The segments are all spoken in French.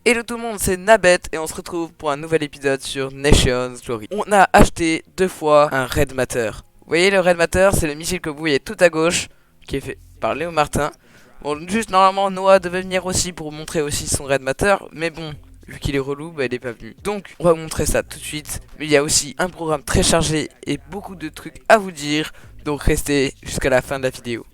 Hello tout le monde, c'est Nabet et on se retrouve pour un nouvel épisode sur Nations Glory. On a acheté 2 fois un Red Matter. Vous voyez le Red Matter, c'est le missile que vous voyez tout à gauche, qui est fait par Léo Martin. Bon, juste normalement Noah devait venir aussi pour montrer aussi son Red Matter, mais bon, vu qu'il est relou, bah il est pas venu. Donc on va vous montrer ça tout de suite. Mais il y a aussi un programme très chargé et beaucoup de trucs à vous dire, donc restez jusqu'à la fin de la vidéo.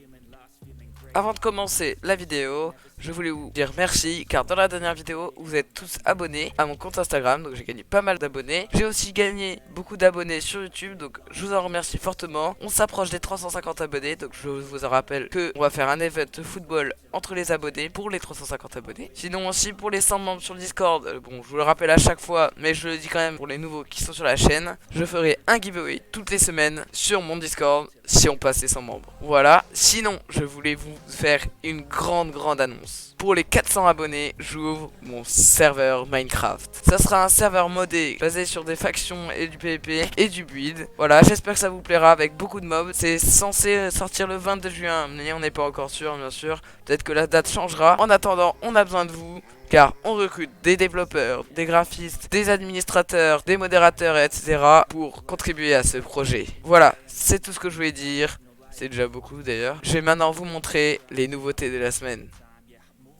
Avant de commencer la vidéo, je voulais vous dire merci car dans la dernière vidéo vous êtes tous abonnés à mon compte Instagram, donc j'ai gagné pas mal d'abonnés. J'ai aussi gagné beaucoup d'abonnés sur YouTube, donc je vous en remercie fortement. On s'approche des 350 abonnés, donc je vous en rappelle que on va faire un event de football entre les abonnés pour les 350 abonnés. Sinon aussi pour les 100 membres sur le Discord, bon je vous le rappelle à chaque fois, mais je le dis quand même pour les nouveaux qui sont sur la chaîne, je ferai un giveaway toutes les semaines sur mon Discord si on passe les 100 membres. Voilà, sinon je voulais vous faire une grande annonce. Pour les 400 abonnés, j'ouvre mon serveur Minecraft. Ça sera un serveur modé basé sur des factions et du PvP et du build. Voilà, j'espère que ça vous plaira avec beaucoup de mobs. C'est censé sortir le 22 juin, mais on n'est pas encore sûr bien sûr. Peut-être que la date changera. En attendant, on a besoin de vous. Car on recrute des développeurs, des graphistes, des administrateurs, des modérateurs, etc. pour contribuer à ce projet. Voilà, c'est tout ce que je voulais dire. C'est déjà beaucoup d'ailleurs. Je vais maintenant vous montrer les nouveautés de la semaine.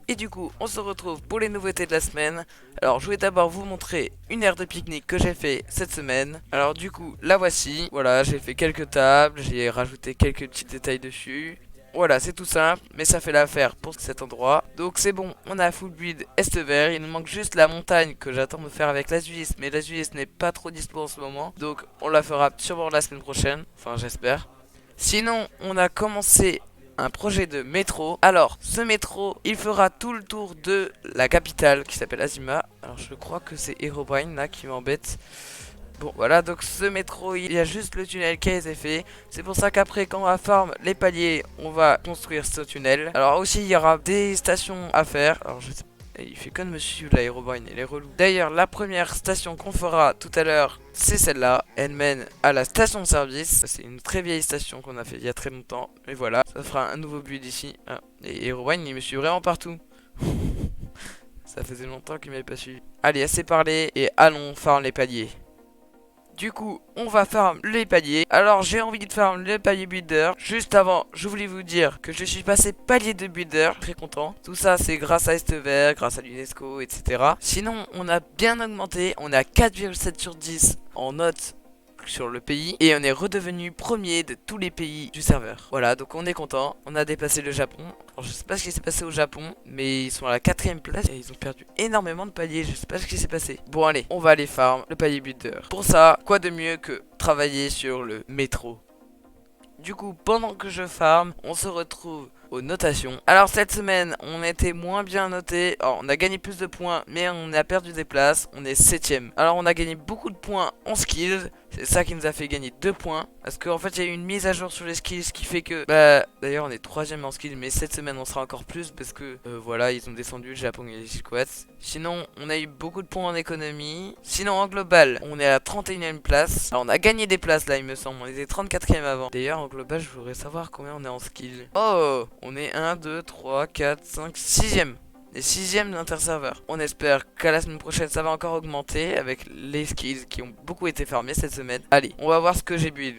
Et du coup, on se retrouve pour les nouveautés de la semaine. Alors, je vais d'abord vous montrer une aire de pique-nique que j'ai fait cette semaine. Alors, du coup, la voici. Voilà, j'ai fait quelques tables, j'ai rajouté quelques petits détails dessus. Voilà, c'est tout simple, mais ça fait l'affaire pour cet endroit. Donc c'est bon, on a full build est vert. Il nous manque juste la montagne que j'attends de faire avec la Suisse. Mais la Suisse n'est pas trop dispo en ce moment. Donc on la fera sûrement la semaine prochaine. Enfin, j'espère. Sinon, on a commencé un projet de métro. Alors, ce métro, il fera tout le tour de la capitale qui s'appelle Azima. Alors, je crois que c'est Herobrine là qui m'embête. Bon voilà, donc ce métro, il y a juste le tunnel qui a été fait. C'est pour ça qu'après quand on va farm les paliers, on va construire ce tunnel. Alors aussi il y aura des stations à faire. Alors je sais pas, il fait que de me suivre l'aérobrine, il est relou. D'ailleurs la première station qu'on fera tout à l'heure, c'est celle-là. Elle mène à la station de service. C'est une très vieille station qu'on a fait il y a très longtemps. Et voilà, ça fera un nouveau build ici. Ah, et Herobrine il me suit vraiment partout. Ça faisait longtemps qu'il m'avait pas suivi. Allez, assez parlé et allons farm les paliers. Du coup, on va farm les paliers. Alors, j'ai envie de farm le palier builder. Juste avant, je voulais vous dire que je suis passé palier de builder. Très content. Tout ça, c'est grâce à Estevert, grâce à l'UNESCO, etc. Sinon, on a bien augmenté. On est à 4,7 sur 10 en notes sur le pays. Et on est redevenu premier de tous les pays du serveur. Voilà, donc on est content. On a dépassé le Japon. Alors, je sais pas ce qui s'est passé au Japon, mais ils sont à la 4ème place et ils ont perdu énormément de paliers. Je sais pas ce qui s'est passé. Bon, allez, on va aller farm le palier builder. Pour ça, quoi de mieux que travailler sur le métro. Du coup, pendant que je farm, on se retrouve aux notations. Alors cette semaine, on était moins bien noté. Alors, on a gagné plus de points, mais on a perdu des places. On est 7ème. Alors on a gagné beaucoup de points en skills. C'est ça qui nous a fait gagner 2 points. Parce qu'en fait, il y a eu une mise à jour sur les skills qui fait que... Bah, d'ailleurs, on est 3ème en skills, mais cette semaine, on sera encore plus. Parce que, voilà, ils ont descendu le Japon et les squats. Sinon, on a eu beaucoup de points en économie. Sinon, en global, on est à la 31ème place. Alors, on a gagné des places, là, il me semble. On était 34ème avant. D'ailleurs, en global, je voudrais savoir combien on est en skill. Oh, on est 1, 2, 3, 4, 5, 6ème. Les 6ème d'interserveur. On espère qu'à la semaine prochaine ça va encore augmenter avec les skills qui ont beaucoup été farmés cette semaine. Allez, on va voir ce que j'ai build.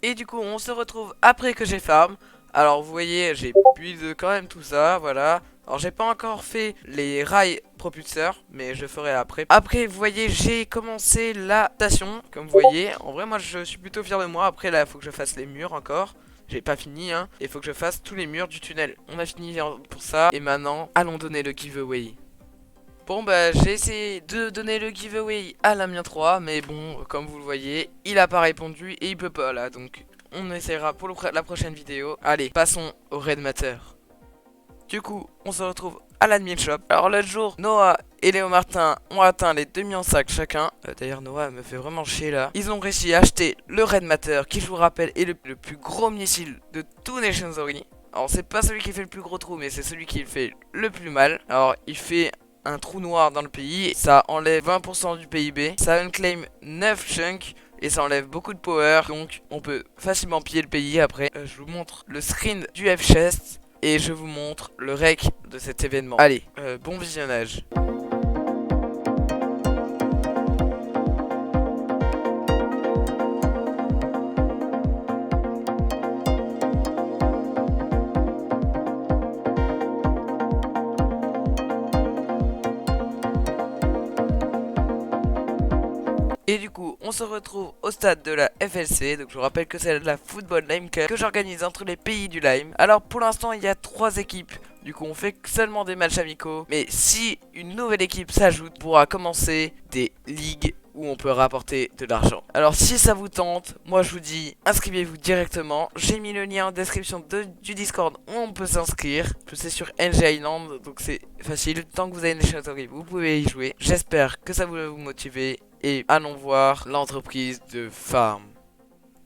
Et du coup on se retrouve après que j'ai farm. Alors vous voyez j'ai build quand même tout ça, voilà. Alors j'ai pas encore fait les rails propulseurs, mais je ferai après. Après vous voyez j'ai commencé la station, comme vous voyez. En vrai moi je suis plutôt fier de moi. Après là il faut que je fasse les murs encore. J'ai pas fini hein, il faut que je fasse tous les murs du tunnel. On a fini pour ça, et maintenant, allons donner le giveaway. Bon bah j'ai essayé de donner le giveaway à Lamien 3, mais bon, comme vous le voyez, il a pas répondu et il peut pas là, donc on essaiera pour la prochaine vidéo. Allez, passons au Red Matter. Du coup, on se retrouve à l'admin shop. Alors l'autre jour, Noah et Léo Martin ont atteint les 2 millions sacs chacun. D'ailleurs Noah me fait vraiment chier là. Ils ont réussi à acheter le Red Matter qui je vous rappelle est le plus gros missile de tout Nations Glory. Alors c'est pas celui qui fait le plus gros trou, mais c'est celui qui fait le plus mal. Alors il fait un trou noir dans le pays, ça enlève 20% du PIB, ça unclaim 9 chunks et ça enlève beaucoup de power, donc on peut facilement piller le pays après. Je vous montre le screen du F-Chest et je vous montre le rec de cet événement. Allez, bon visionnage. on se retrouve au stade de la FLC. Donc je vous rappelle que c'est la Football Lime Cup que j'organise entre les pays du Lime. Alors pour l'instant il y a 3 équipes. Du coup on fait seulement des matchs amicaux. Mais si une nouvelle équipe s'ajoute, on pourra commencer des ligues où on peut rapporter de l'argent. Alors si ça vous tente, moi je vous dis inscrivez-vous directement. J'ai mis le lien en description du Discord où on peut s'inscrire. C'est sur NG Island, donc c'est facile. Tant que vous avez une Nation vous pouvez y jouer. J'espère que ça va vous motiver. Et allons voir l'entreprise de farm.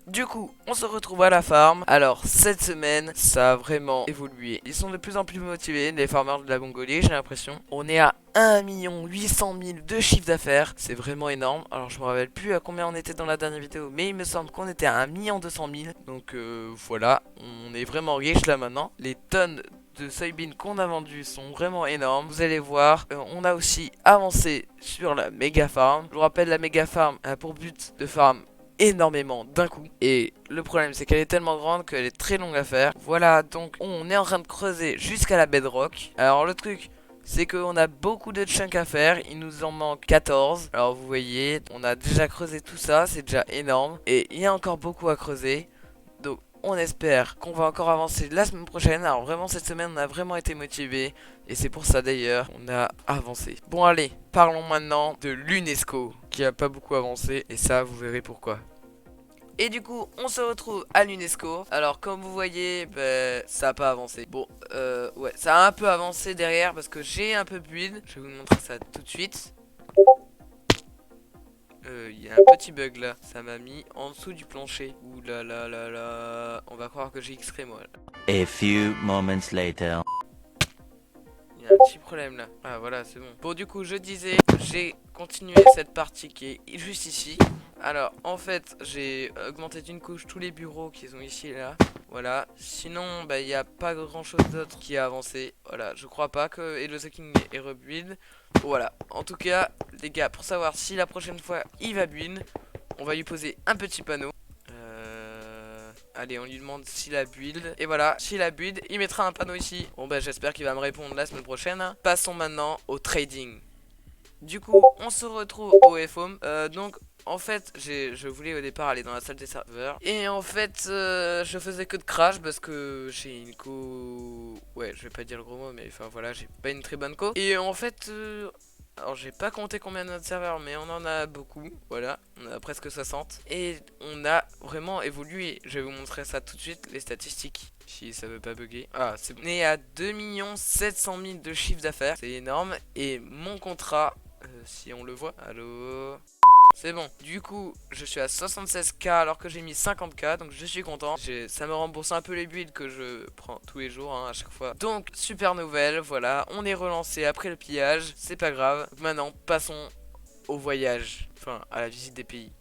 Du coup, on se retrouve à la farm. Alors, cette semaine, ça a vraiment évolué. Ils sont de plus en plus motivés, les farmers de la Mongolie, j'ai l'impression. On est à 1 800 000 de chiffre d'affaires. C'est vraiment énorme. Alors, je me rappelle plus à combien on était dans la dernière vidéo, mais il me semble qu'on était à 1 200 000. Donc, voilà, on est vraiment riche là maintenant. Les tonnes de soybeans qu'on a vendus sont vraiment énormes. Vous allez voir, on a aussi avancé sur la méga farm. Je vous rappelle, la méga farm a pour but de farm énormément d'un coup, et le problème c'est qu'elle est tellement grande qu'elle est très longue à faire. Voilà, donc on est en train de creuser jusqu'à la bedrock. Alors le truc c'est qu'on a beaucoup de chunks à faire, il nous en manque 14. Alors vous voyez, on a déjà creusé tout ça, c'est déjà énorme, et il y a encore beaucoup à creuser. Donc on espère qu'on va encore avancer la semaine prochaine. Alors vraiment cette semaine on a vraiment été motivés, et c'est pour ça d'ailleurs on a avancé. Bon allez, parlons maintenant de l'UNESCO qui a pas beaucoup avancé, et ça vous verrez pourquoi. Et du coup on se retrouve à l'UNESCO. Alors comme vous voyez, ça a pas avancé. Bon ouais, ça a un peu avancé derrière parce que j'ai un peu build. Je vais vous montrer ça tout de suite. Il y a un petit bug là, ça m'a mis en dessous du plancher. Ouh là là là là, on va croire que j'ai extrait moi. A few moments later. Il y a un petit problème là. Ah voilà, c'est bon. Bon du coup je disais, j'ai continué cette partie qui est juste ici. Alors en fait j'ai augmenté d'une couche tous les bureaux qui sont ici et là. Voilà, sinon il n'y a pas grand chose d'autre qui a avancé. Voilà, je crois pas que Hello the King est rebuild. Voilà, en tout cas les gars, pour savoir si la prochaine fois il va build, on va lui poser un petit panneau. Allez, on lui demande s'il a build. Et voilà, s'il a build, il mettra un panneau ici. Bon j'espère qu'il va me répondre la semaine prochaine. Passons maintenant au trading. Du coup, on se retrouve au FOM. Donc, en fait, je voulais au départ aller dans la salle des serveurs. Et en fait, je faisais que de crash parce que j'ai une co... Ouais, je vais pas dire le gros mot, mais enfin voilà, j'ai pas une très bonne co. Et en fait, alors j'ai pas compté combien de notre serveur, mais on en a beaucoup. Voilà, on a presque 60. Et on a vraiment évolué. Je vais vous montrer ça tout de suite, les statistiques. Si ça veut pas bugger. Ah, c'est bon. On est à 2 700 000 de chiffre d'affaires. C'est énorme. Et mon contrat, si on le voit. Allô? C'est bon. Du coup, je suis à 76K alors que j'ai mis 50K. Donc je suis content. Ça me rembourse un peu les builds que je prends tous les jours à chaque fois. Donc super nouvelle. Voilà. On est relancé après le pillage. C'est pas grave. Maintenant, passons au voyage. Enfin, à la visite des pays.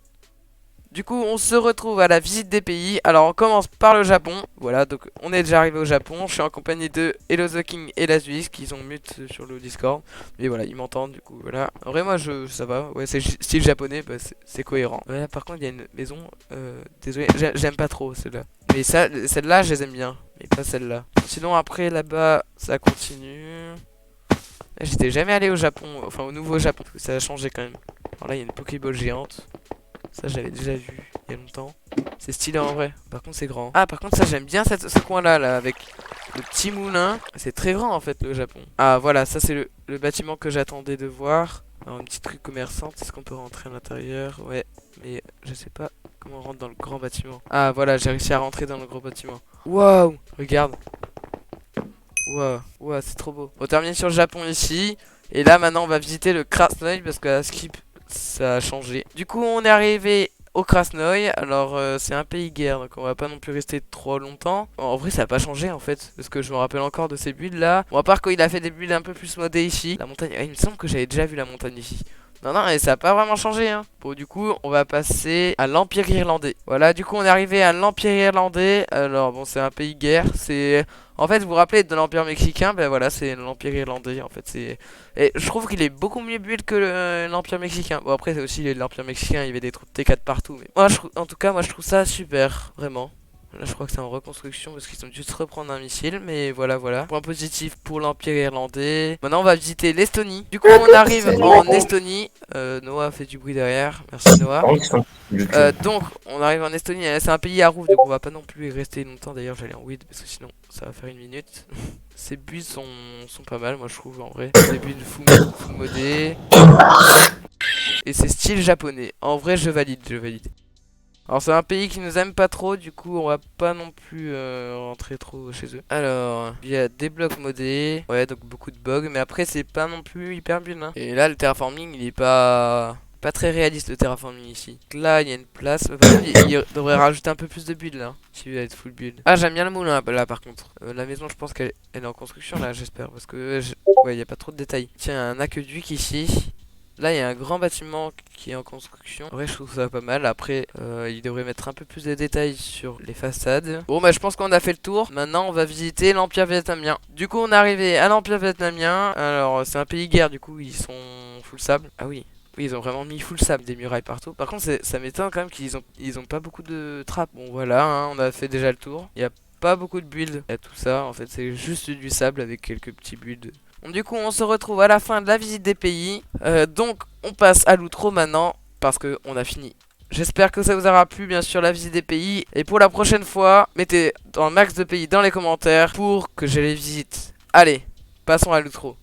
Du coup, on se retrouve à la visite des pays. Alors, on commence par le Japon. Voilà, donc on est déjà arrivé au Japon. Je suis en compagnie de Hello the King et la Suisse qui sont mute sur le Discord. Mais voilà, ils m'entendent, du coup, voilà. En vrai, moi, ça va. Ouais, c'est style japonais, c'est cohérent. Voilà, par contre, il y a une maison. Désolé, j'aime pas trop celle-là. Mais celle-là, je les aime bien. Mais pas celle-là. Sinon, après, là-bas, ça continue. J'étais jamais allé au Japon, enfin au nouveau Japon. Parce que ça a changé quand même. Alors là, il y a une Pokéball géante. Ça j'avais déjà vu il y a longtemps. C'est stylé en vrai. Par contre c'est grand. Ah par contre ça j'aime bien ce coin là avec le petit moulin. C'est très grand en fait le Japon. Ah voilà, ça c'est le bâtiment que j'attendais de voir. Alors une petite rue commerçante. Est-ce qu'on peut rentrer à l'intérieur? Ouais. Mais je sais pas comment on rentre dans le grand bâtiment. Ah voilà, j'ai réussi à rentrer dans le gros bâtiment. Waouh, regarde. Waouh, waouh, c'est trop beau. On termine sur le Japon ici. Et là maintenant on va visiter le Krasnoi parce que la skip ça a changé. Du coup on est arrivé au Krasnoi. Alors c'est un pays guerre, donc on va pas non plus rester trop longtemps. En vrai ça a pas changé en fait, parce que je me rappelle encore de ces builds là. Bon à part qu'il a fait des builds un peu plus modés ici. La montagne, il me semble que j'avais déjà vu la montagne ici. Non, et ça a pas vraiment changé hein. Bon du coup on va passer à l'Empire Irlandais. Voilà, du coup on est arrivé à l'Empire Irlandais. Alors bon c'est un pays guerre. C'est... En fait vous vous rappelez de l'Empire Mexicain. Ben voilà, c'est l'Empire Irlandais en fait. Et je trouve qu'il est beaucoup mieux build que l'Empire Mexicain. Bon après c'est aussi l'Empire Mexicain, il y avait des trous de T4 partout. Mais moi en tout cas moi je trouve ça super. Vraiment. Là, je crois que c'est en reconstruction parce qu'ils ont dû se reprendre un missile. Mais voilà, voilà. Point positif pour l'Empire irlandais. Maintenant, on va visiter l'Estonie. Du coup, on arrive en Estonie. Noah fait du bruit derrière. Merci, Noah. Donc, on arrive en Estonie. C'est un pays à roue, donc on va pas non plus y rester longtemps. D'ailleurs, j'allais en weed parce que sinon, ça va faire une minute. Ces builds sont pas mal, moi je trouve en vrai. Des builds full modés. Et c'est style japonais. En vrai, je valide, je valide. Alors c'est un pays qui nous aime pas trop, du coup on va pas non plus rentrer trop chez eux. Alors, il y a des blocs modés, ouais donc beaucoup de bugs, mais après c'est pas non plus hyper build hein. Et là le terraforming il est pas très réaliste le terraforming ici. Là il y a une place, il devrait rajouter un peu plus de build là, si il va être full build. Ah j'aime bien le moulin là par contre. La maison je pense qu'elle est en construction là j'espère, parce que ouais il y a pas trop de détails. Tiens un aqueduc ici. Là il y a un grand bâtiment qui est en construction. En vrai je trouve ça pas mal. Après il devrait mettre un peu plus de détails sur les façades. Bon bah je pense qu'on a fait le tour. Maintenant on va visiter l'Empire vietnamien. Du coup on est arrivé à l'Empire vietnamien. Alors c'est un pays guerre, du coup ils sont full sable. Ah oui. Oui, ils ont vraiment mis full sable, des murailles partout. Par contre ça m'étonne quand même qu'ils ont pas beaucoup de trappes. Bon voilà hein, on a fait déjà le tour. Il y a pas beaucoup de builds. Il y a tout ça en fait, c'est juste du sable avec quelques petits builds. Bon, du coup on se retrouve à la fin de la visite des pays. Donc on passe à l'outro maintenant parce que on a fini. J'espère que ça vous aura plu bien sûr la visite des pays. Et pour la prochaine fois, mettez un max de pays dans les commentaires pour que je les visite. Allez, passons à l'outro.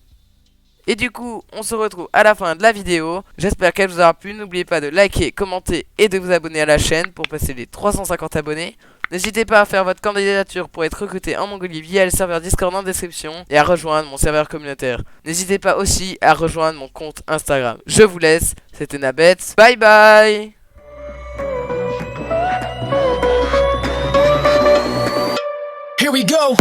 Et du coup, on se retrouve à la fin de la vidéo. J'espère qu'elle vous aura plu. N'oubliez pas de liker, commenter et de vous abonner à la chaîne pour passer les 350 abonnés. N'hésitez pas à faire votre candidature pour être recruté en Mongolie via le serveur Discord en description et à rejoindre mon serveur communautaire. N'hésitez pas aussi à rejoindre mon compte Instagram. Je vous laisse, c'était Nabet. Bye bye. Here we go.